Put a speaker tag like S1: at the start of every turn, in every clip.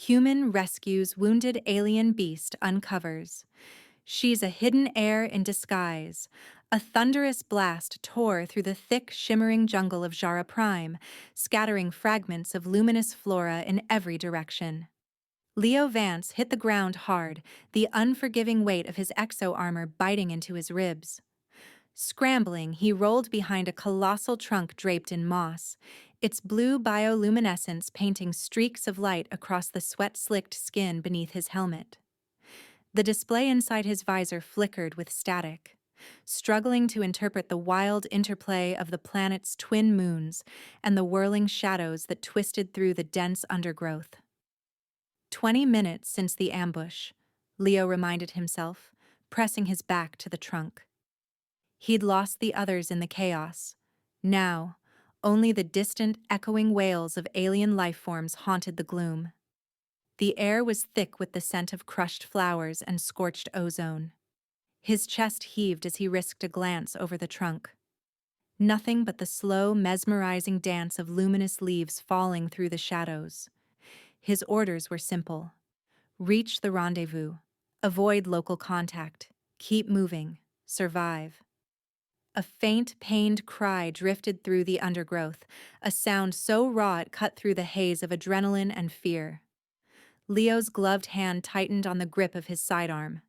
S1: Human rescues wounded alien beast uncovers. She's a hidden heir in disguise. A thunderous blast tore through the thick, shimmering jungle of Jara Prime, scattering fragments of luminous flora in every direction. Leo Vance hit the ground hard, the unforgiving weight of his exo-armor biting into his ribs. Scrambling, he rolled behind a colossal trunk draped in moss, its blue bioluminescence painting streaks of light across the sweat-slicked skin beneath his helmet. The display inside his visor flickered with static, struggling to interpret the wild interplay of the planet's twin moons and the whirling shadows that twisted through the dense undergrowth. 20 minutes since the ambush, Leo reminded himself, pressing his back to the trunk. He'd lost the others in the chaos. Now, only the distant, echoing wails of alien lifeforms haunted the gloom. The air was thick with the scent of crushed flowers and scorched ozone. His chest heaved as he risked a glance over the trunk. Nothing but the slow, mesmerizing dance of luminous leaves falling through the shadows. His orders were simple. Reach the rendezvous. Avoid local contact. Keep moving. Survive. A faint, pained cry drifted through the undergrowth, a sound so raw it cut through the haze of adrenaline and fear. Leo's gloved hand tightened on the grip of his sidearm.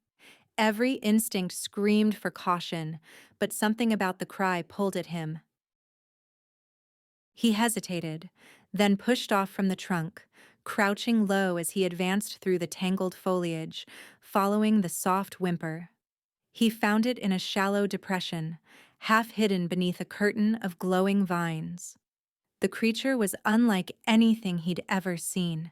S1: Every instinct screamed for caution, but something about the cry pulled at him. He hesitated, then pushed off from the trunk, crouching low as he advanced through the tangled foliage, following the soft whimper. He found it in a shallow depression, half hidden beneath a curtain of glowing vines. The creature was unlike anything he'd ever seen.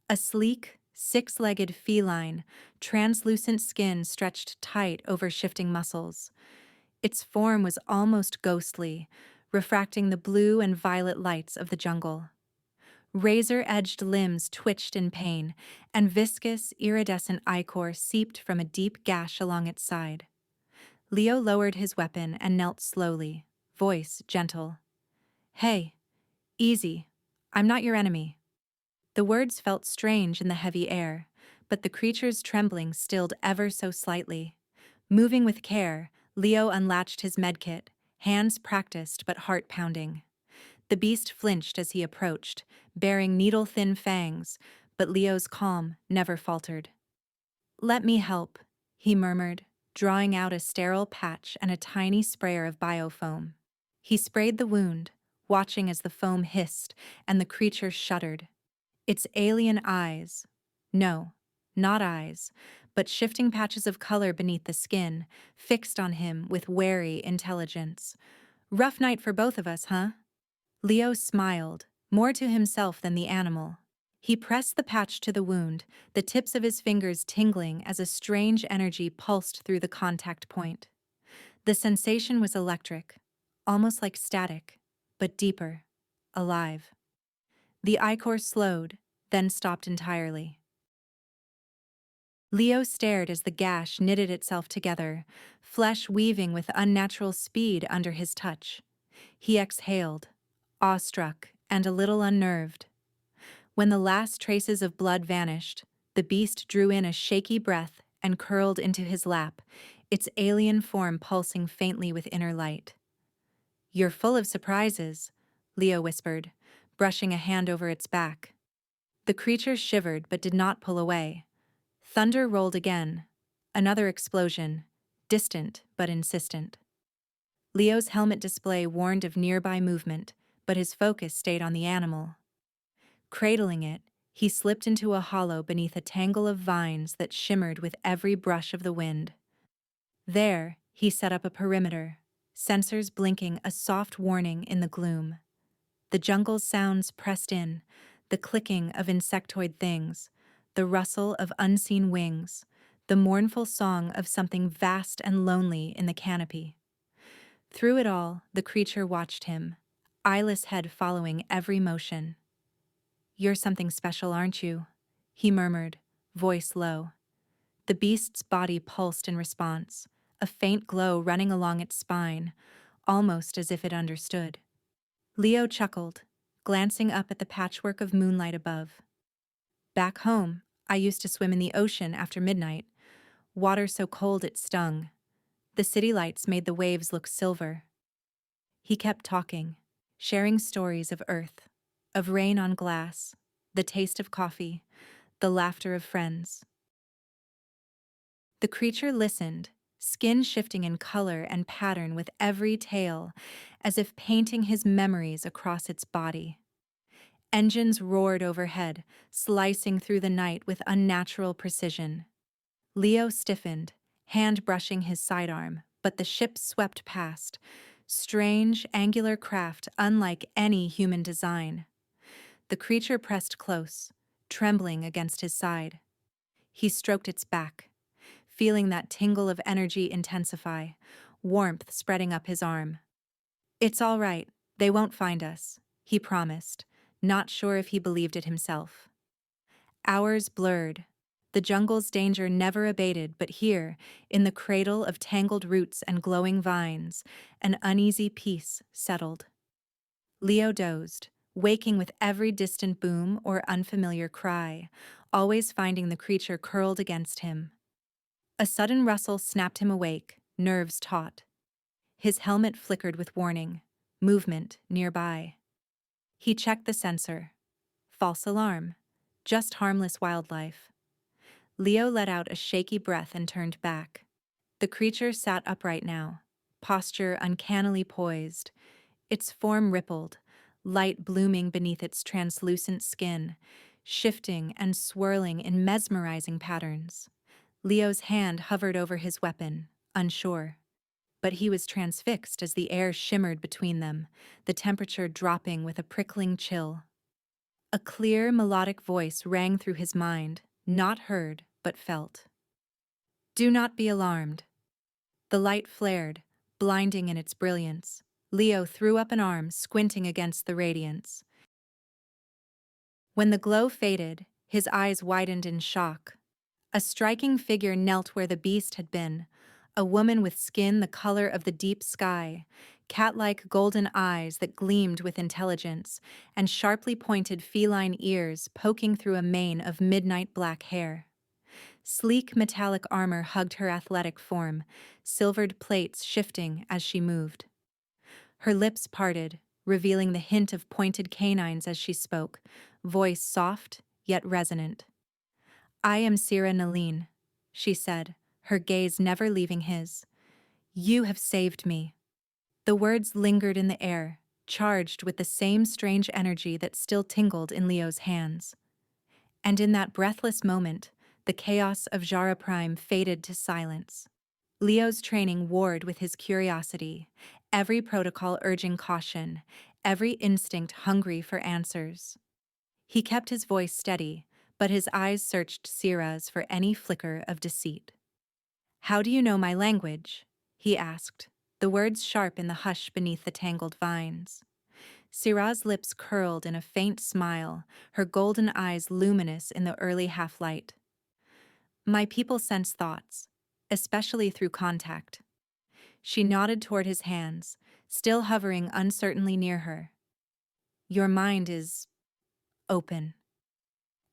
S1: A sleek, six-legged feline, translucent skin stretched tight over shifting muscles. Its form was almost ghostly, refracting the blue and violet lights of the jungle. Razor-edged limbs twitched in pain, and viscous, iridescent ichor seeped from a deep gash along its side. Leo lowered his weapon and knelt slowly, voice gentle. "Hey, easy. I'm not your enemy." The words felt strange in the heavy air, but the creature's trembling stilled ever so slightly. Moving with care, Leo unlatched his medkit, hands practiced but heart pounding. The beast flinched as he approached, bearing needle-thin fangs, but Leo's calm never faltered. "Let me help," he murmured, drawing out a sterile patch and a tiny sprayer of biofoam. He sprayed the wound, watching as the foam hissed and the creature shuddered. Its alien eyes, no, not eyes, but shifting patches of color beneath the skin, fixed on him with wary intelligence. "Rough night for both of us, huh?" Leo smiled, more to himself than the animal. He pressed the patch to the wound, the tips of his fingers tingling as a strange energy pulsed through the contact point. The sensation was electric, almost like static, but deeper, alive. The ichor slowed, then stopped entirely. Leo stared as the gash knitted itself together, flesh weaving with unnatural speed under his touch. He exhaled, awestruck and a little unnerved. When the last traces of blood vanished, the beast drew in a shaky breath and curled into his lap, its alien form pulsing faintly with inner light. "You're full of surprises," Leo whispered, brushing a hand over its back. The creature shivered but did not pull away. Thunder rolled again. Another explosion, distant but insistent. Leo's helmet display warned of nearby movement, but his focus stayed on the animal. Cradling it, he slipped into a hollow beneath a tangle of vines that shimmered with every brush of the wind. There, he set up a perimeter, sensors blinking a soft warning in the gloom. The jungle's sounds pressed in, the clicking of insectoid things, the rustle of unseen wings, the mournful song of something vast and lonely in the canopy. Through it all, the creature watched him, eyeless head following every motion. "You're something special, aren't you?" he murmured, voice low. The beast's body pulsed in response, a faint glow running along its spine, almost as if it understood. Leo chuckled, glancing up at the patchwork of moonlight above. Back home, I used to swim in the ocean after midnight, water so cold it stung. The city lights made the waves look silver. He kept talking, sharing stories of Earth, of rain on glass, the taste of coffee, the laughter of friends. The creature listened, skin shifting in color and pattern with every tale, as if painting his memories across its body. Engines roared overhead, slicing through the night with unnatural precision. Leo stiffened, hand brushing his sidearm, but the ship swept past. Strange, angular craft unlike any human design. The creature pressed close, trembling against his side. He stroked its back, feeling that tingle of energy intensify, warmth spreading up his arm. "It's all right, they won't find us," he promised, not sure if he believed it himself. Hours blurred. The jungle's danger never abated, but here, in the cradle of tangled roots and glowing vines, an uneasy peace settled. Leo dozed, waking with every distant boom or unfamiliar cry, always finding the creature curled against him. A sudden rustle snapped him awake, nerves taut. His helmet flickered with warning, movement nearby. He checked the sensor. False alarm. Just harmless wildlife. Leo let out a shaky breath and turned back. The creature sat upright now, posture uncannily poised. Its form rippled, light blooming beneath its translucent skin, shifting and swirling in mesmerizing patterns. Leo's hand hovered over his weapon, unsure. But he was transfixed as the air shimmered between them, the temperature dropping with a prickling chill. A clear, melodic voice rang through his mind, not heard, but felt. "Do not be alarmed." The light flared, blinding in its brilliance. Leo threw up an arm, squinting against the radiance. When the glow faded, his eyes widened in shock. A striking figure knelt where the beast had been, a woman with skin the color of the deep sky, cat-like golden eyes that gleamed with intelligence, and sharply pointed feline ears poking through a mane of midnight black hair. Sleek metallic armor hugged her athletic form, silvered plates shifting as she moved. Her lips parted, revealing the hint of pointed canines as she spoke, voice soft yet resonant. "I am Sira Naline," she said, her gaze never leaving his. "You have saved me." The words lingered in the air, charged with the same strange energy that still tingled in Leo's hands. And in that breathless moment, the chaos of Jara Prime faded to silence. Leo's training warred with his curiosity, every protocol urging caution, every instinct hungry for answers. He kept his voice steady, but his eyes searched Sira's for any flicker of deceit. "How do you know my language?" he asked, the words sharp in the hush beneath the tangled vines. Sira's lips curled in a faint smile, her golden eyes luminous in the early half-light. "My people sense thoughts, especially through contact." She nodded toward his hands, still hovering uncertainly near her. "Your mind is open."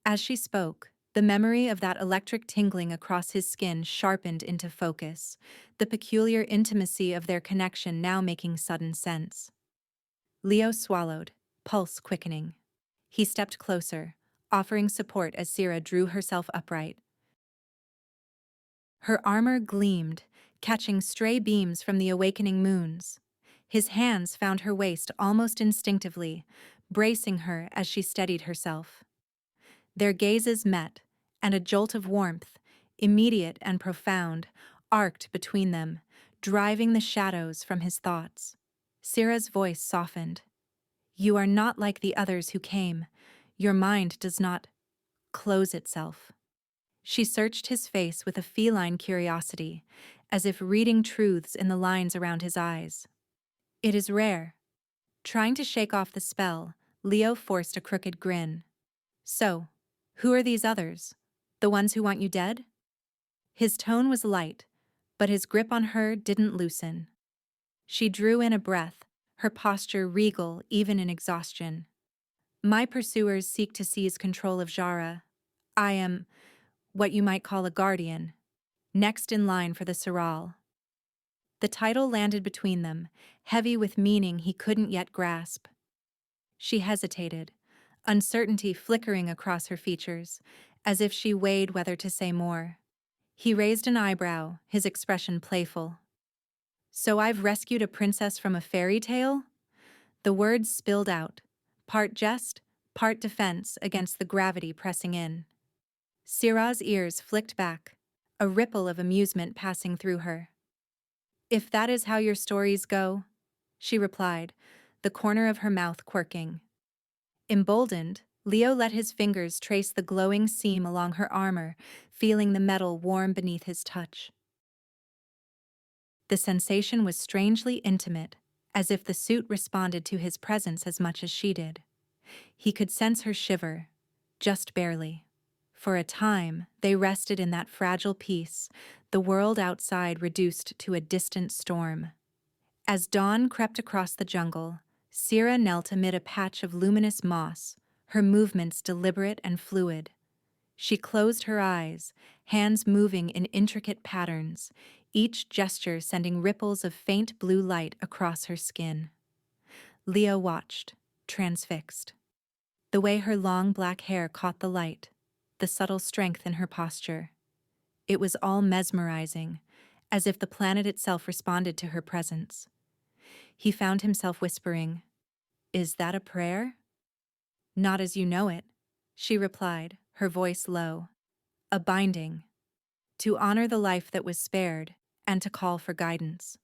S1: As she spoke, the memory of that electric tingling across his skin sharpened into focus, the peculiar intimacy of their connection now making sudden sense. Leo swallowed, pulse quickening. He stepped closer, offering support as Sira drew herself upright. Her armor gleamed, catching stray beams from the awakening moons. His hands found her waist almost instinctively, bracing her as she steadied herself. Their gazes met, and a jolt of warmth, immediate and profound, arced between them, driving the shadows from his thoughts. Sira's voice softened. "You are not like the others who came. Your mind does not close itself." She searched his face with a feline curiosity, as if reading truths in the lines around his eyes. "It is rare." Trying to shake off the spell, Leo forced a crooked grin. "So, who are these others? The ones who want you dead?" His tone was light, but his grip on her didn't loosen. She drew in a breath, her posture regal even in exhaustion. "My pursuers seek to seize control of Jara. I am what you might call a guardian, next in line for the Siral. The title landed between them, heavy with meaning he couldn't yet grasp. She hesitated, uncertainty flickering across her features, as if she weighed whether to say more. He raised an eyebrow, his expression playful. So I've rescued a princess from a fairy tale? The words spilled out, part jest, part defense against the gravity pressing in. Syrah's ears flicked back, a ripple of amusement passing through her. If that is how your stories go, she replied, the corner of her mouth quirking. Emboldened, Leo let his fingers trace the glowing seam along her armor, feeling the metal warm beneath his touch. The sensation was strangely intimate, as if the suit responded to his presence as much as she did. He could sense her shiver, just barely. For a time, they rested in that fragile peace, the world outside reduced to a distant storm. As dawn crept across the jungle, Syrah knelt amid a patch of luminous moss, her movements deliberate and fluid. She closed her eyes, hands moving in intricate patterns, each gesture sending ripples of faint blue light across her skin. Leo watched, transfixed. The way her long black hair caught the light, the subtle strength in her posture. It was all mesmerizing, as if the planet itself responded to her presence. He found himself whispering, "Is that a prayer?" "Not as you know it," she replied, her voice low. "A binding. To honor the life that was spared, and to call for guidance."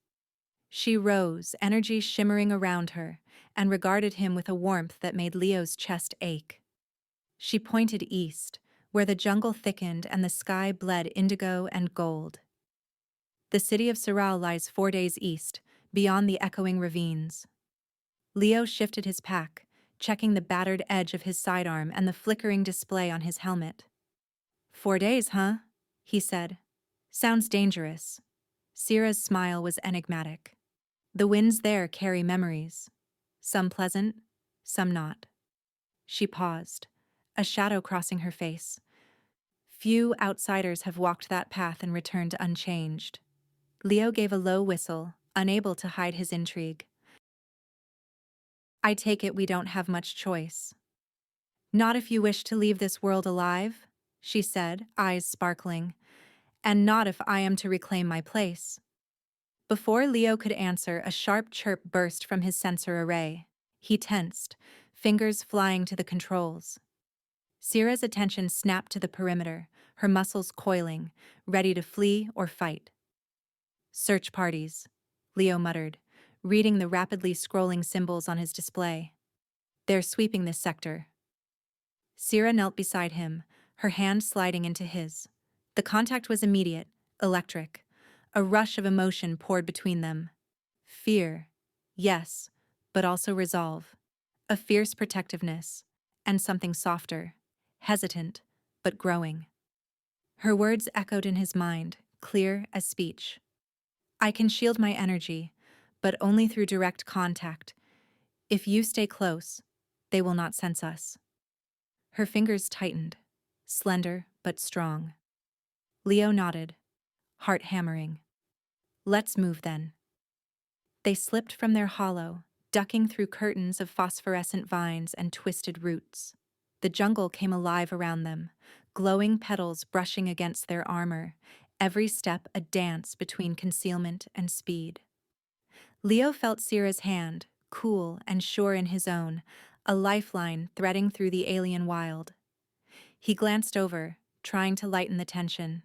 S1: She rose, energy shimmering around her, and regarded him with a warmth that made Leo's chest ache. She pointed east, where the jungle thickened and the sky bled indigo and gold. The city of Siral lies 4 days east, beyond the echoing ravines. Leo shifted his pack, checking the battered edge of his sidearm and the flickering display on his helmet. 4 days, huh? He said. Sounds dangerous. Syrah's smile was enigmatic. The winds there carry memories. Some pleasant, some not. She paused, a shadow crossing her face. Few outsiders have walked that path and returned unchanged. Leo gave a low whistle, unable to hide his intrigue. I take it we don't have much choice. Not if you wish to leave this world alive, she said, eyes sparkling. And not if I am to reclaim my place. Before Leo could answer, a sharp chirp burst from his sensor array. He tensed, fingers flying to the controls. Syrah's attention snapped to the perimeter, her muscles coiling, ready to flee or fight. Search parties, Leo muttered, reading the rapidly scrolling symbols on his display. They're sweeping this sector. Syrah knelt beside him, her hand sliding into his. The contact was immediate, electric. A rush of emotion poured between them. Fear, yes, but also resolve. A fierce protectiveness, and something softer, hesitant, but growing. Her words echoed in his mind, clear as speech. I can shield my energy, but only through direct contact. If you stay close, they will not sense us. Her fingers tightened, slender but strong. Leo nodded, heart hammering. Let's move then. They slipped from their hollow, ducking through curtains of phosphorescent vines and twisted roots. The jungle came alive around them, glowing petals brushing against their armor, every step a dance between concealment and speed. Leo felt Syrah's hand, cool and sure in his own, a lifeline threading through the alien wild. He glanced over, trying to lighten the tension.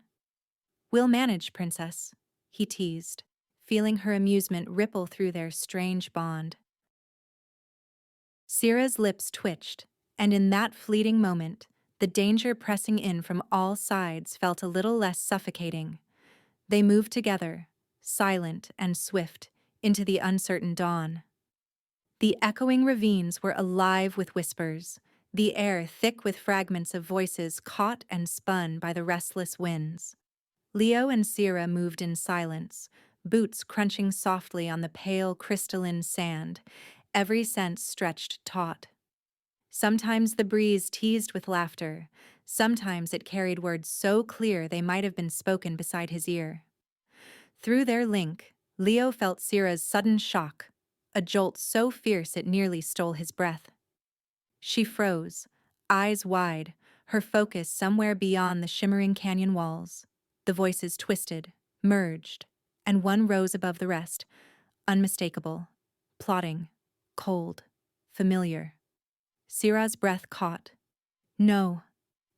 S1: We'll manage, Princess, he teased, feeling her amusement ripple through their strange bond. Syrah's lips twitched, and in that fleeting moment, the danger pressing in from all sides felt a little less suffocating. They moved together, silent and swift, into the uncertain dawn. The echoing ravines were alive with whispers, the air thick with fragments of voices caught and spun by the restless winds. Leo and Syrah moved in silence, boots crunching softly on the pale crystalline sand, every sense stretched taut. Sometimes the breeze teased with laughter, Sometimes it carried words so clear they might have been spoken beside his ear. Through their link, Leo felt Syrah's sudden shock, a jolt so fierce it nearly stole his breath. She froze, eyes wide, her focus somewhere beyond the shimmering canyon walls. The voices twisted, merged, and one rose above the rest, unmistakable, plotting, cold, familiar. Syrah's breath caught. "No,"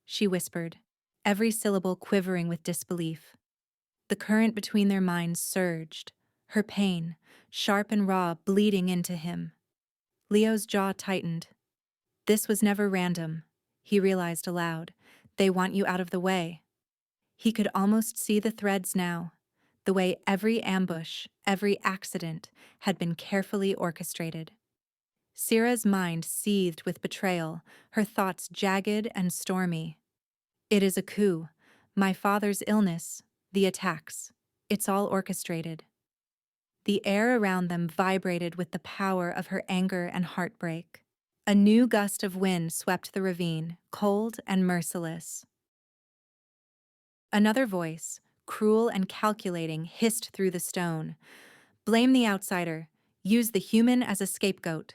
S1: she whispered, every syllable quivering with disbelief. The current between their minds surged, her pain, sharp and raw, bleeding into him. Leo's jaw tightened. This was never random, he realized aloud. They want you out of the way. He could almost see the threads now, the way every ambush, every accident had been carefully orchestrated. Syrah's mind seethed with betrayal, her thoughts jagged and stormy. It is a coup. My father's illness, the attacks. It's all orchestrated. The air around them vibrated with the power of her anger and heartbreak. A new gust of wind swept the ravine, cold and merciless. Another voice, cruel and calculating, hissed through the stone. "Blame the outsider. Use the human as a scapegoat."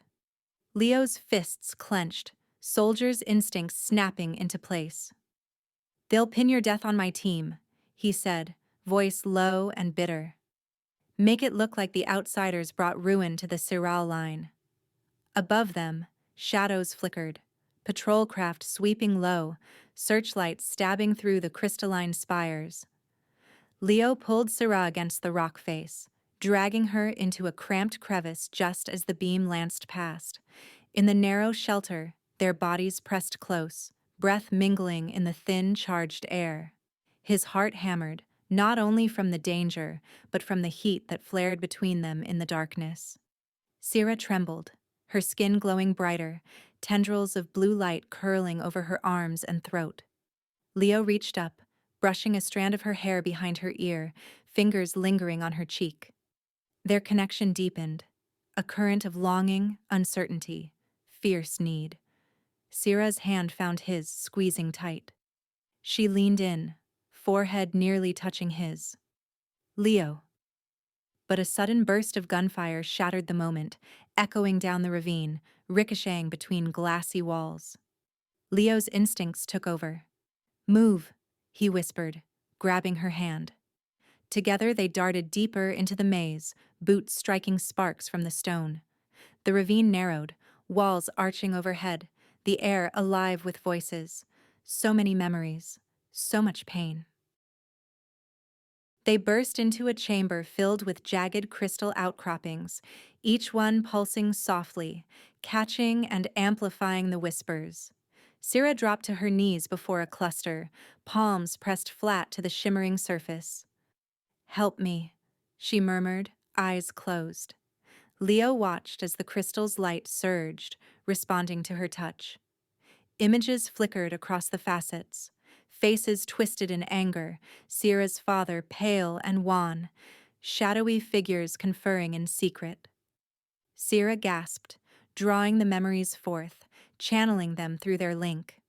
S1: Leo's fists clenched, soldier's instincts snapping into place. "They'll pin your death on my team," he said, voice low and bitter. "Make it look like the outsiders brought ruin to the Siral line." Above them, shadows flickered, patrol craft sweeping low, searchlights stabbing through the crystalline spires. Leo pulled Syrah against the rock face, dragging her into a cramped crevice just as the beam lanced past. In the narrow shelter, their bodies pressed close, breath mingling in the thin, charged air. His heart hammered, not only from the danger, but from the heat that flared between them in the darkness. Syrah trembled, her skin glowing brighter, tendrils of blue light curling over her arms and throat. Leo reached up, brushing a strand of her hair behind her ear, fingers lingering on her cheek. Their connection deepened, a current of longing, uncertainty, fierce need. Syrah's hand found his, squeezing tight. She leaned in, forehead nearly touching his. "Leo." But a sudden burst of gunfire shattered the moment, echoing down the ravine, ricocheting between glassy walls. Leo's instincts took over. "Move," he whispered, grabbing her hand. Together they darted deeper into the maze, boots striking sparks from the stone. The ravine narrowed, walls arching overhead, the air alive with voices. So many memories, so much pain. They burst into a chamber filled with jagged crystal outcroppings, each one pulsing softly, catching and amplifying the whispers. Syrah dropped to her knees before a cluster, palms pressed flat to the shimmering surface. "Help me," she murmured, eyes closed. Leo watched as the crystal's light surged, responding to her touch. Images flickered across the facets, faces twisted in anger, Syrah's father pale and wan, shadowy figures conferring in secret. Syrah gasped, drawing the memories forth, channeling them through their link.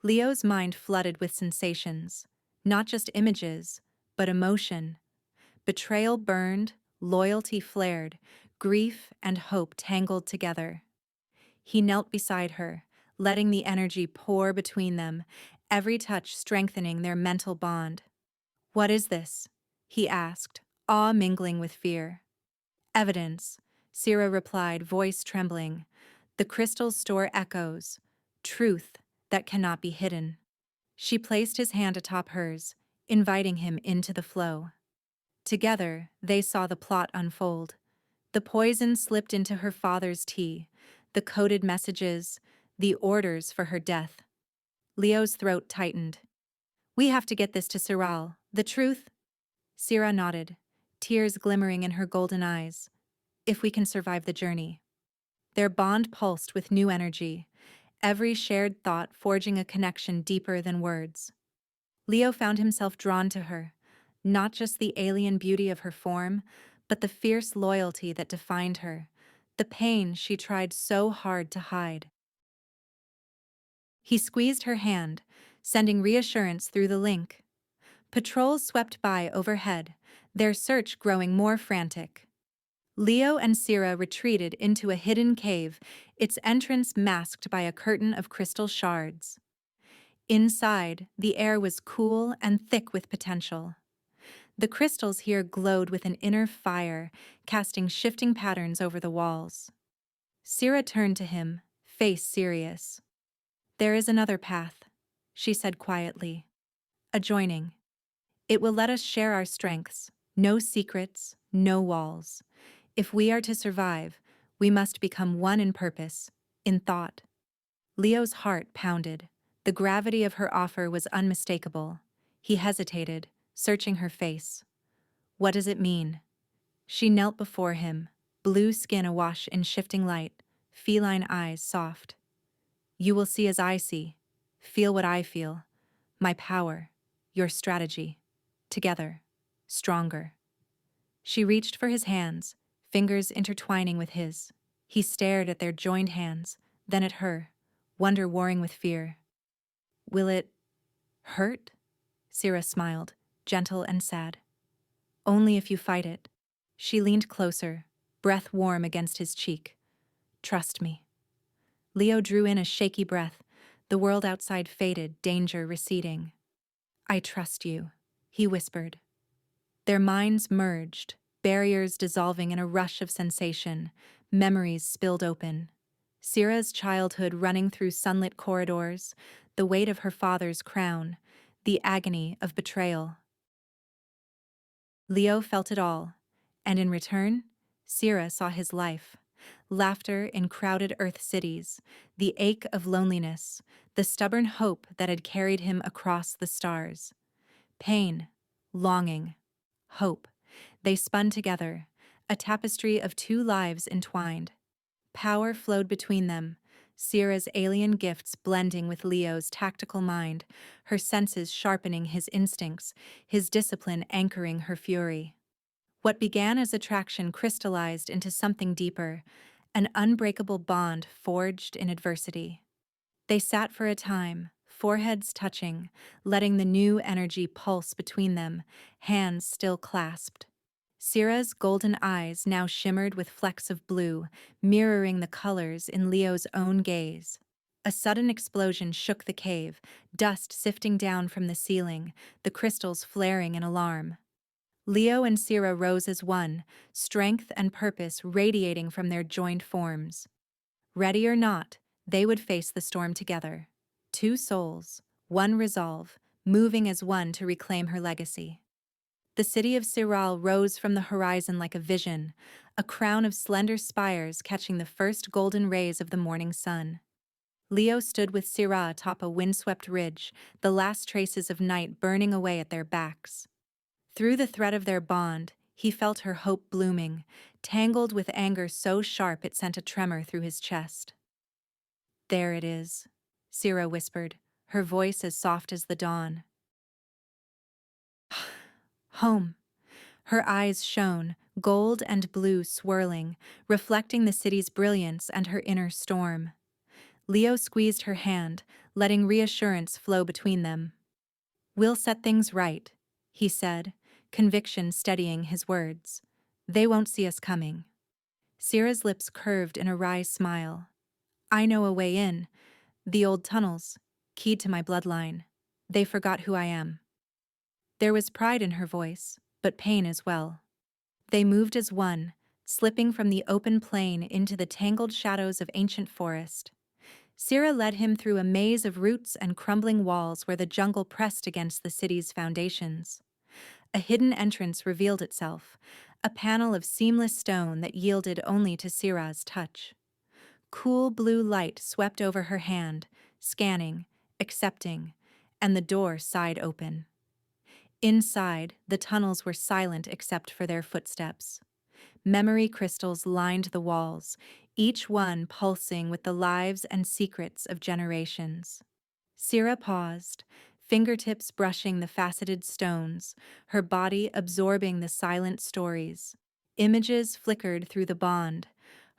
S1: Leo's mind flooded with sensations, not just images, but emotion. Betrayal burned, loyalty flared, grief and hope tangled together. He knelt beside her, letting the energy pour between them, every touch strengthening their mental bond. "What is this?" he asked, awe mingling with fear. "Evidence," Syrah replied, voice trembling. "The crystals store echoes, truth that cannot be hidden." She placed his hand atop hers, inviting him into the flow. Together, they saw the plot unfold. The poison slipped into her father's tea, the coded messages, the orders for her death. Leo's throat tightened. "We have to get this to Siral. The truth?" Syrah nodded, tears glimmering in her golden eyes. "If we can survive the journey." Their bond pulsed with new energy, every shared thought forging a connection deeper than words. Leo found himself drawn to her, not just the alien beauty of her form, but the fierce loyalty that defined her, the pain she tried so hard to hide. He squeezed her hand, sending reassurance through the link. Patrols swept by overhead, their search growing more frantic. Leo and Sira retreated into a hidden cave, its entrance masked by a curtain of crystal shards. Inside, the air was cool and thick with potential. The crystals here glowed with an inner fire, casting shifting patterns over the walls. Sira turned to him, face serious. "There is another path," she said quietly. "Adjoining. It will let us share our strengths. No secrets, no walls. If we are to survive, we must become one in purpose, in thought." Leo's heart pounded. The gravity of her offer was unmistakable. He hesitated, searching her face. "What does it mean?" She knelt before him, blue skin awash in shifting light, feline eyes soft. "You will see as I see. Feel what I feel. My power. Your strategy. Together. Stronger." She reached for his hands, fingers intertwining with his. He stared at their joined hands, then at her, wonder warring with fear. "Will it hurt?" Sira smiled, gentle and sad. "Only if you fight it." She leaned closer, breath warm against his cheek. "Trust me." Leo drew in a shaky breath. The world outside faded, danger receding. "I trust you," he whispered. Their minds merged, barriers dissolving in a rush of sensation, memories spilled open. Sira's childhood running through sunlit corridors, the weight of her father's crown, the agony of betrayal. Leo felt it all, and in return, Sira saw his life. Laughter in crowded Earth cities, the ache of loneliness, the stubborn hope that had carried him across the stars. Pain, longing, hope. They spun together, a tapestry of two lives entwined. Power flowed between them, Sira's alien gifts blending with Leo's tactical mind, her senses sharpening his instincts, his discipline anchoring her fury. What began as attraction crystallized into something deeper, an unbreakable bond forged in adversity. They sat for a time, foreheads touching, letting the new energy pulse between them, hands still clasped. Sira's golden eyes now shimmered with flecks of blue, mirroring the colors in Leo's own gaze. A sudden explosion shook the cave, dust sifting down from the ceiling, the crystals flaring in alarm. Leo and Sira rose as one, strength and purpose radiating from their joined forms. Ready or not, they would face the storm together. Two souls, one resolve, moving as one to reclaim her legacy. The city of Siral rose from the horizon like a vision, a crown of slender spires catching the first golden rays of the morning sun. Leo stood with Sira atop a windswept ridge, the last traces of night burning away at their backs. Through the thread of their bond, he felt her hope blooming, tangled with anger so sharp it sent a tremor through his chest. "There it is," Sira whispered, her voice as soft as the dawn. "Home." Her eyes shone, gold and blue swirling, reflecting the city's brilliance and her inner storm. Leo squeezed her hand, letting reassurance flow between them. "We'll set things right," he said, conviction steadying his words. "They won't see us coming." Sira's lips curved in a wry smile. "I know a way in. The old tunnels, keyed to my bloodline. They forgot who I am." There was pride in her voice, but pain as well. They moved as one, slipping from the open plain into the tangled shadows of ancient forest. Sira led him through a maze of roots and crumbling walls where the jungle pressed against the city's foundations. A hidden entrance revealed itself, a panel of seamless stone that yielded only to Sira's touch. Cool blue light swept over her hand, scanning, accepting, and the door sighed open. Inside, the tunnels were silent except for their footsteps. Memory crystals lined the walls, each one pulsing with the lives and secrets of generations. Sira paused, fingertips brushing the faceted stones, her body absorbing the silent stories. Images flickered through the bond,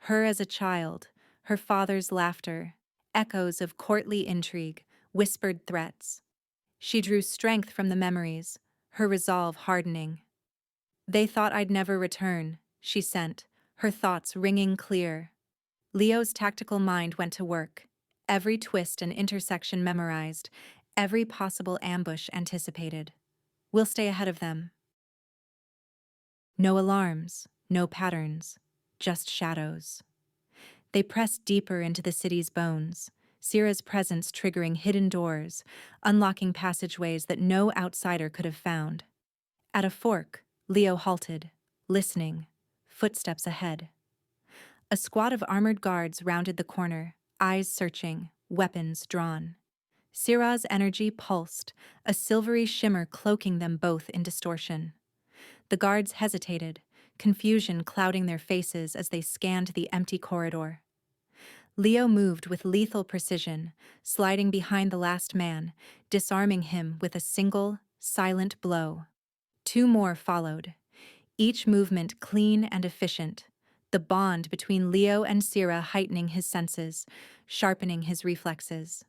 S1: her as a child, her father's laughter, echoes of courtly intrigue, whispered threats. She drew strength from the memories, her resolve hardening. They thought I'd never return, she sent, her thoughts ringing clear. Leo's tactical mind went to work, every twist and intersection memorized, every possible ambush anticipated. We'll stay ahead of them. No alarms, no patterns, just shadows. They pressed deeper into the city's bones, Syrah's presence triggering hidden doors, unlocking passageways that no outsider could have found. At a fork, Leo halted, listening, footsteps ahead. A squad of armored guards rounded the corner, eyes searching, weapons drawn. Syrah's energy pulsed, a silvery shimmer cloaking them both in distortion. The guards hesitated, confusion clouding their faces as they scanned the empty corridor. Leo moved with lethal precision, sliding behind the last man, disarming him with a single, silent blow. Two more followed, each movement clean and efficient, the bond between Leo and Syrah heightening his senses, sharpening his reflexes.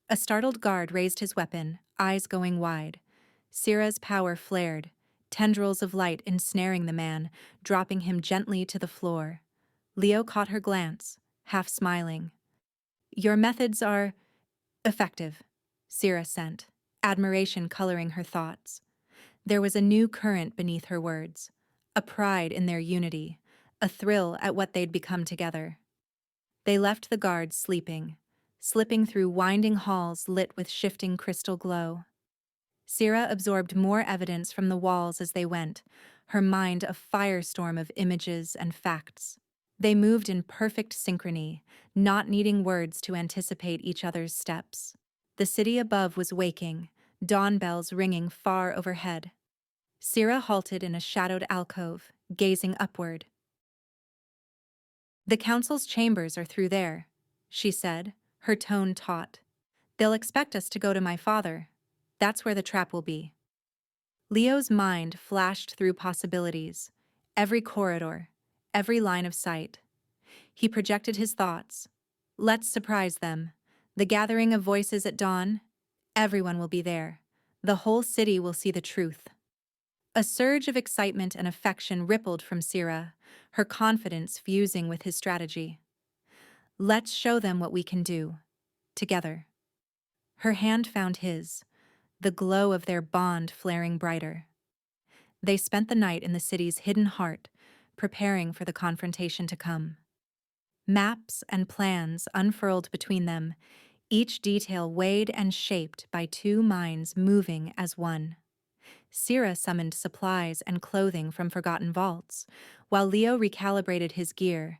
S1: A startled guard raised his weapon, eyes going wide. Syrah's power flared, tendrils of light ensnaring the man, dropping him gently to the floor. Leo caught her glance, half smiling. "Your methods are effective," Syrah sent, admiration coloring her thoughts. There was a new current beneath her words, a pride in their unity, a thrill at what they'd become together. They left the guards sleeping, slipping through winding halls lit with shifting crystal glow. Syrah absorbed more evidence from the walls as they went, her mind a firestorm of images and facts. They moved in perfect synchrony, not needing words to anticipate each other's steps. The city above was waking, dawn bells ringing far overhead. Syrah halted in a shadowed alcove, gazing upward. "The council's chambers are through there," she said, her tone taut. "They'll expect us to go to my father. That's where the trap will be." Leo's mind flashed through possibilities, every corridor, every line of sight. He projected his thoughts. "Let's surprise them. The gathering of voices at dawn? Everyone will be there. The whole city will see the truth." A surge of excitement and affection rippled from Syrah, her confidence fusing with his strategy. "Let's show them what we can do. Together." Her hand found his, the glow of their bond flaring brighter. They spent the night in the city's hidden heart, preparing for the confrontation to come. Maps and plans unfurled between them, each detail weighed and shaped by two minds moving as one. Syrah summoned supplies and clothing from forgotten vaults, while Leo recalibrated his gear,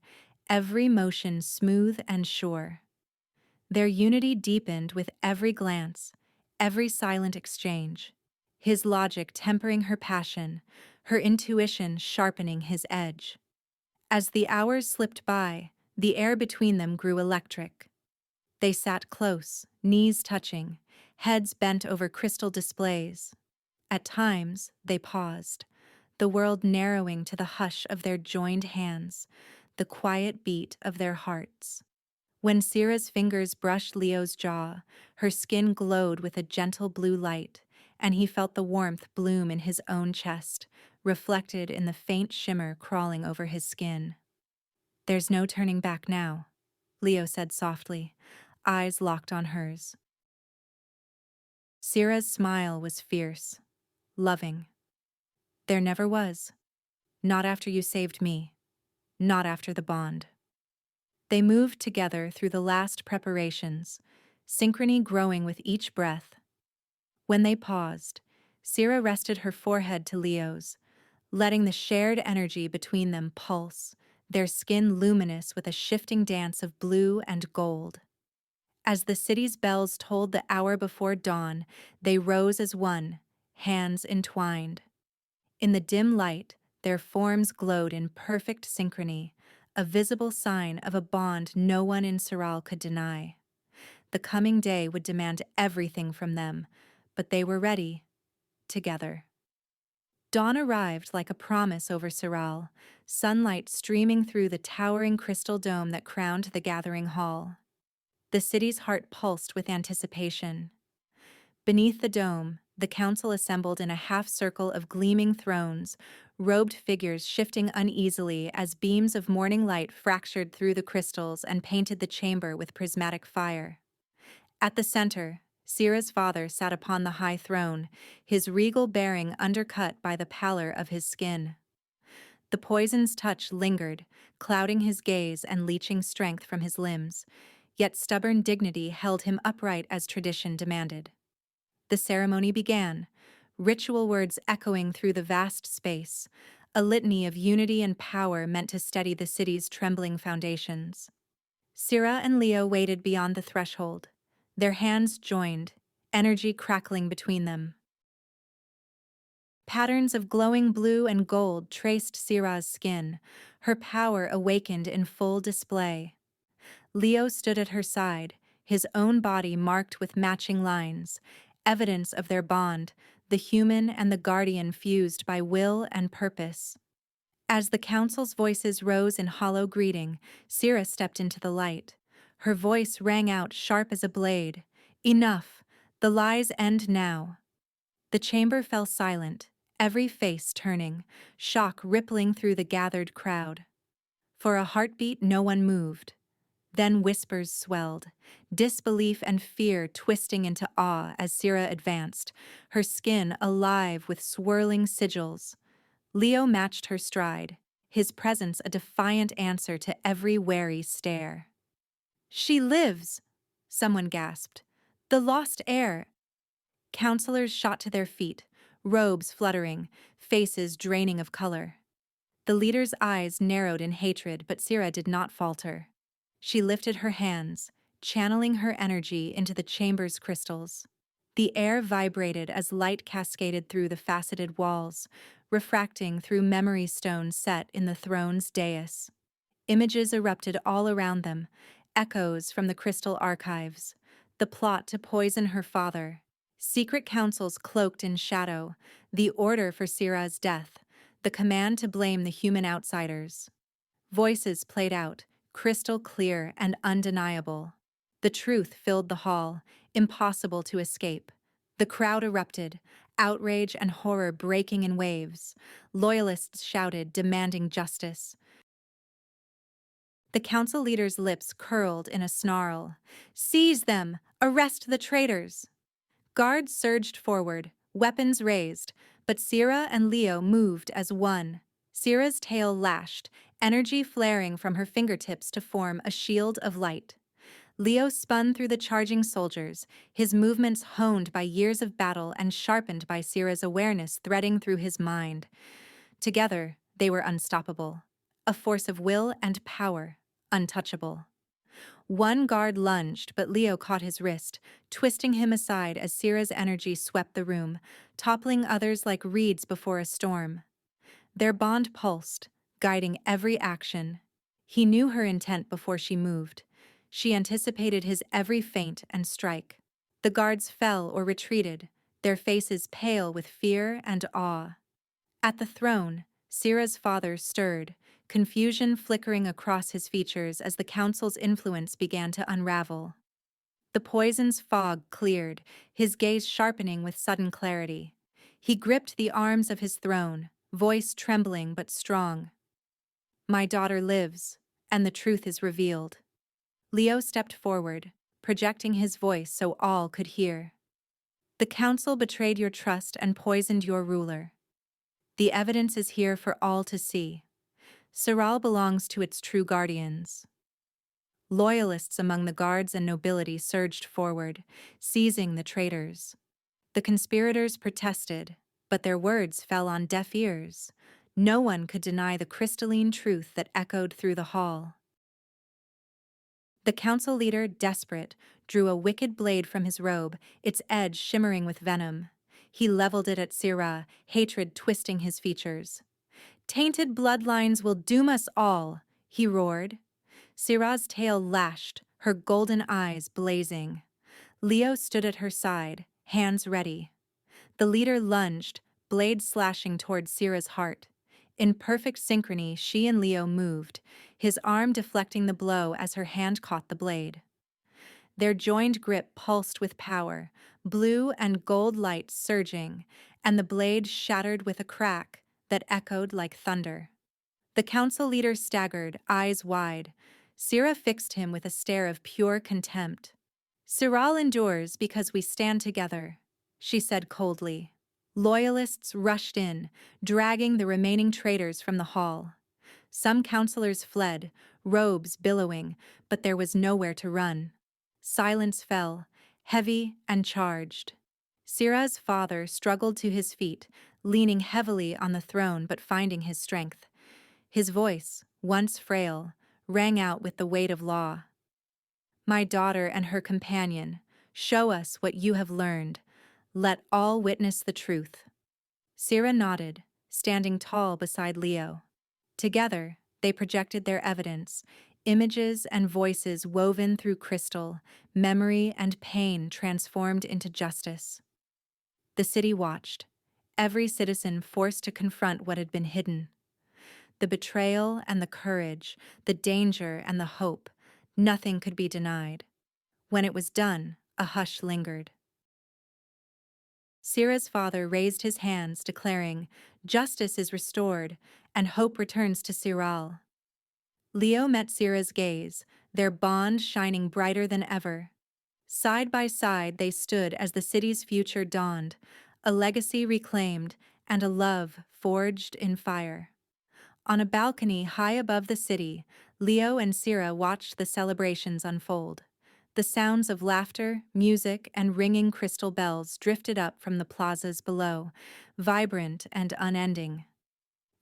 S1: every motion smooth and sure. Their unity deepened with every glance, every silent exchange, his logic tempering her passion, her intuition sharpening his edge. As the hours slipped by, the air between them grew electric. They sat close, knees touching, heads bent over crystal displays. At times, they paused, the world narrowing to the hush of their joined hands, the quiet beat of their hearts. When Syrah's fingers brushed Leo's jaw, her skin glowed with a gentle blue light, and he felt the warmth bloom in his own chest, reflected in the faint shimmer crawling over his skin. "There's no turning back now," Leo said softly, eyes locked on hers. Syrah's smile was fierce, loving. "There never was. Not after you saved me. Not after the bond." They moved together through the last preparations, synchrony growing with each breath. When they paused, Syrah rested her forehead to Leo's, letting the shared energy between them pulse, their skin luminous with a shifting dance of blue and gold. As the city's bells tolled the hour before dawn, they rose as one, hands entwined. In the dim light, their forms glowed in perfect synchrony, a visible sign of a bond no one in Siral could deny. The coming day would demand everything from them, but they were ready, together. Dawn arrived like a promise over Siral, sunlight streaming through the towering crystal dome that crowned the gathering hall. The city's heart pulsed with anticipation. Beneath the dome, the council assembled in a half-circle of gleaming thrones, robed figures shifting uneasily as beams of morning light fractured through the crystals and painted the chamber with prismatic fire. At the center, Sira's father sat upon the high throne, his regal bearing undercut by the pallor of his skin. The poison's touch lingered, clouding his gaze and leeching strength from his limbs, yet stubborn dignity held him upright as tradition demanded. The ceremony began, ritual words echoing through the vast space, a litany of unity and power meant to steady the city's trembling foundations. Sira and Leo waited beyond the threshold, their hands joined, energy crackling between them. Patterns of glowing blue and gold traced Sira's skin, her power awakened in full display. Leo stood at her side, his own body marked with matching lines, evidence of their bond, the human and the guardian fused by will and purpose. As the council's voices rose in hollow greeting, Sira stepped into the light. Her voice rang out sharp as a blade. "Enough! The lies end now." The chamber fell silent, every face turning, shock rippling through the gathered crowd. For a heartbeat, no one moved. Then whispers swelled, disbelief and fear twisting into awe as Sira advanced, her skin alive with swirling sigils. Leo matched her stride, his presence a defiant answer to every wary stare. "She lives!" someone gasped. "The lost heir!" Counselors shot to their feet, robes fluttering, faces draining of color. The leader's eyes narrowed in hatred, but Sira did not falter. She lifted her hands, channeling her energy into the chamber's crystals. The air vibrated as light cascaded through the faceted walls, refracting through memory stones set in the throne's dais. Images erupted all around them, echoes from the crystal archives, the plot to poison her father, secret councils cloaked in shadow, the order for Sira's death, the command to blame the human outsiders. Voices played out, crystal clear and undeniable. The truth filled the hall, impossible to escape. The crowd erupted, outrage and horror breaking in waves. Loyalists shouted, demanding justice. The council leader's lips curled in a snarl. "Seize them! Arrest the traitors!" Guards surged forward, weapons raised, but Sira and Leo moved as one. Sira's tail lashed, energy flaring from her fingertips to form a shield of light. Leo spun through the charging soldiers, his movements honed by years of battle and sharpened by Sira's awareness threading through his mind. Together, they were unstoppable, a force of will and power, untouchable. One guard lunged, but Leo caught his wrist, twisting him aside as Sira's energy swept the room, toppling others like reeds before a storm. Their bond pulsed, guiding every action. He knew her intent before she moved. She anticipated his every feint and strike. The guards fell or retreated, their faces pale with fear and awe. At the throne, Sira's father stirred, confusion flickering across his features as the council's influence began to unravel. The poison's fog cleared, his gaze sharpening with sudden clarity. He gripped the arms of his throne, voice trembling but strong. "My daughter lives, and the truth is revealed." Leo stepped forward, projecting his voice so all could hear. "The council betrayed your trust and poisoned your ruler. The evidence is here for all to see. Siral belongs to its true guardians." Loyalists among the guards and nobility surged forward, seizing the traitors. The conspirators protested, but their words fell on deaf ears. No one could deny the crystalline truth that echoed through the hall. The council leader, desperate, drew a wicked blade from his robe, its edge shimmering with venom. He leveled it at Sira, hatred twisting his features. "Tainted bloodlines will doom us all," he roared. Sira's tail lashed, her golden eyes blazing. Leo stood at her side, hands ready. The leader lunged, blade slashing toward Sira's heart. In perfect synchrony, she and Leo moved, his arm deflecting the blow as her hand caught the blade. Their joined grip pulsed with power, blue and gold light surging, and the blade shattered with a crack that echoed like thunder. The council leader staggered, eyes wide. Syrah fixed him with a stare of pure contempt. "Siral endures because we stand together," she said coldly. Loyalists rushed in, dragging the remaining traitors from the hall. Some counselors fled, robes billowing, but there was nowhere to run. Silence fell, heavy and charged. Syrah's father struggled to his feet, leaning heavily on the throne but finding his strength. His voice, once frail, rang out with the weight of law. "My daughter and her companion, show us what you have learned. Let all witness the truth." Syrah nodded, standing tall beside Leo. Together, they projected their evidence, images and voices woven through crystal, memory and pain transformed into justice. The city watched, every citizen forced to confront what had been hidden. The betrayal and the courage, the danger and the hope, nothing could be denied. When it was done, a hush lingered. Syrah's father raised his hands, declaring, "Justice is restored, and hope returns to Siral." Leo met Syrah's gaze, their bond shining brighter than ever. Side by side they stood as the city's future dawned, a legacy reclaimed and a love forged in fire. On a balcony high above the city, Leo and Syrah watched the celebrations unfold. The sounds of laughter, music, and ringing crystal bells drifted up from the plazas below, vibrant and unending.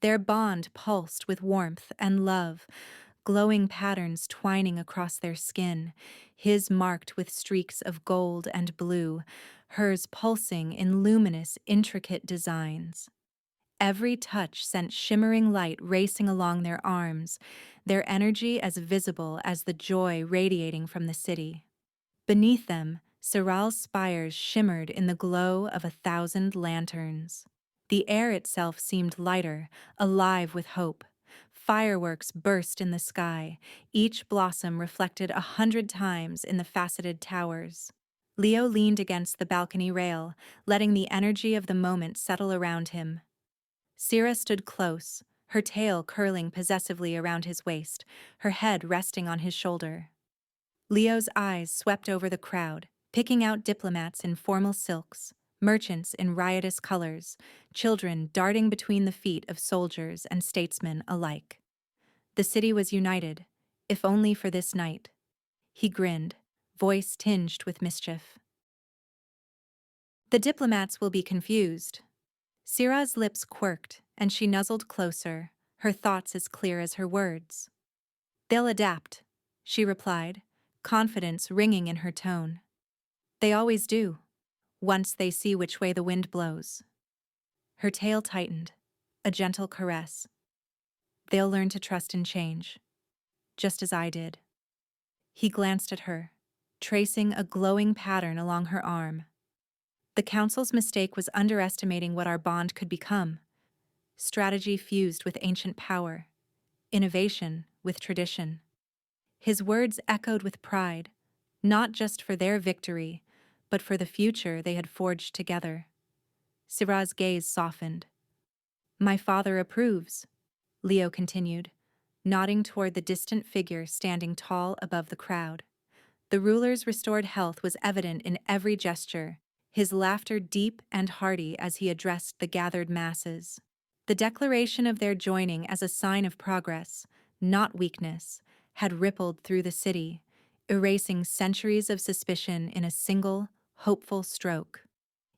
S1: Their bond pulsed with warmth and love, glowing patterns twining across their skin, his marked with streaks of gold and blue, hers pulsing in luminous, intricate designs. Every touch sent shimmering light racing along their arms, their energy as visible as the joy radiating from the city. Beneath them, Siral's spires shimmered in the glow of 1,000 lanterns. The air itself seemed lighter, alive with hope. Fireworks burst in the sky, each blossom reflected 100 times in the faceted towers. Leo leaned against the balcony rail, letting the energy of the moment settle around him. Syrah stood close, her tail curling possessively around his waist, her head resting on his shoulder. Leo's eyes swept over the crowd, picking out diplomats in formal silks, merchants in riotous colors, children darting between the feet of soldiers and statesmen alike. The city was united, if only for this night. He grinned, voice tinged with mischief. "The diplomats will be confused." Syrah's lips quirked, and she nuzzled closer, her thoughts as clear as her words. "They'll adapt," she replied, confidence ringing in her tone. "They always do, once they see which way the wind blows." Her tail tightened, a gentle caress. "They'll learn to trust in change, just as I did." He glanced at her, tracing a glowing pattern along her arm. The council's mistake was underestimating what our bond could become. Strategy fused with ancient power, innovation with tradition. His words echoed with pride, not just for their victory, but for the future they had forged together. Syrah's gaze softened. "My father approves," Leo continued, nodding toward the distant figure standing tall above the crowd. The ruler's restored health was evident in every gesture, his laughter deep and hearty as he addressed the gathered masses. The declaration of their joining as a sign of progress, not weakness, had rippled through the city, erasing centuries of suspicion in a single, hopeful stroke.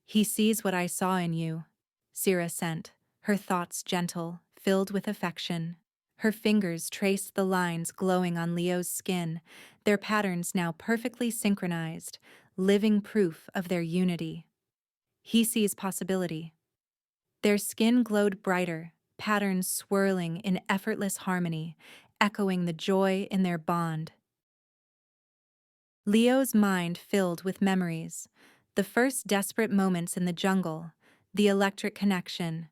S1: "He sees what I saw in you," Syrah sent, her thoughts gentle, filled with affection. Her fingers traced the lines glowing on Leo's skin, their patterns now perfectly synchronized, living proof of their unity. "He sees possibility." Their skin glowed brighter, patterns swirling in effortless harmony, echoing the joy in their bond. Leo's mind filled with memories, the first desperate moments in the jungle, the electric connection,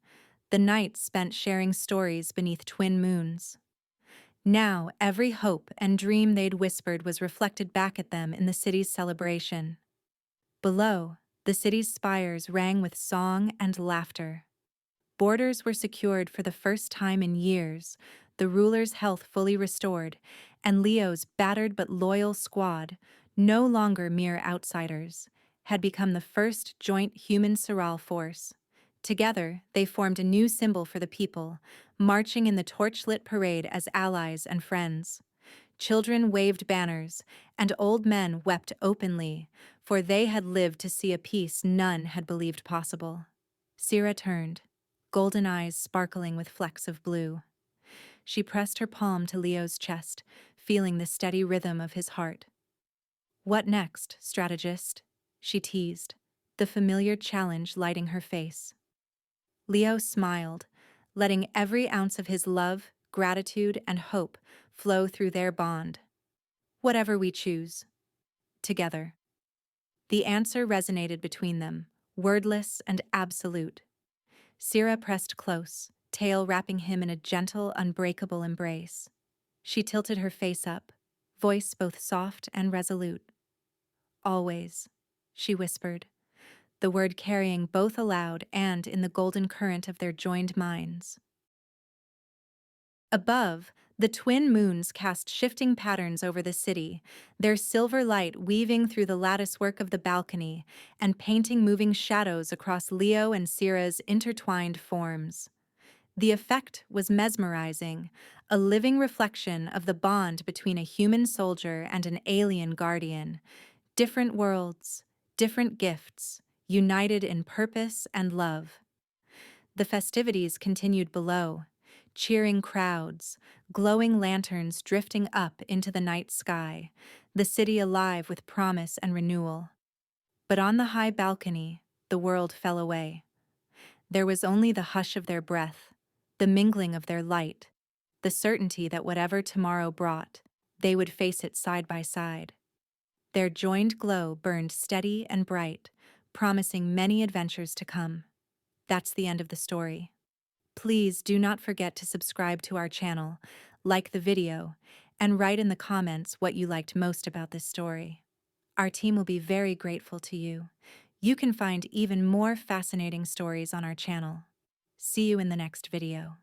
S1: the nights spent sharing stories beneath twin moons. Now, every hope and dream they'd whispered was reflected back at them in the city's celebration. Below, the city's spires rang with song and laughter. Borders were secured for the first time in years, the ruler's health fully restored, and Leo's battered but loyal squad, no longer mere outsiders, had become the first joint human Siral force. Together, they formed a new symbol for the people, marching in the torchlit parade as allies and friends. Children waved banners, and old men wept openly, for they had lived to see a peace none had believed possible. Sira turned, golden eyes sparkling with flecks of blue. She pressed her palm to Leo's chest, feeling the steady rhythm of his heart. "What next, strategist?" she teased, the familiar challenge lighting her face. Leo smiled, letting every ounce of his love, gratitude, and hope flow through their bond. "Whatever we choose. Together." The answer resonated between them, wordless and absolute. Sira pressed close, tail wrapping him in a gentle, unbreakable embrace. She tilted her face up, voice both soft and resolute. "Always," she whispered, the word carrying both aloud and in the golden current of their joined minds. Above, the twin moons cast shifting patterns over the city, their silver light weaving through the latticework of the balcony and painting moving shadows across Leo and Sira's intertwined forms. The effect was mesmerizing, a living reflection of the bond between a human soldier and an alien guardian. Different worlds, different gifts, united in purpose and love. The festivities continued below, cheering crowds, glowing lanterns drifting up into the night sky, the city alive with promise and renewal. But on the high balcony, the world fell away. There was only the hush of their breath, the mingling of their light, the certainty that whatever tomorrow brought, they would face it side by side. Their joined glow burned steady and bright, promising many adventures to come. That's the end of the story. Please do not forget to subscribe to our channel, like the video, and write in the comments what you liked most about this story. Our team will be very grateful to you. You can find even more fascinating stories on our channel. See you in the next video.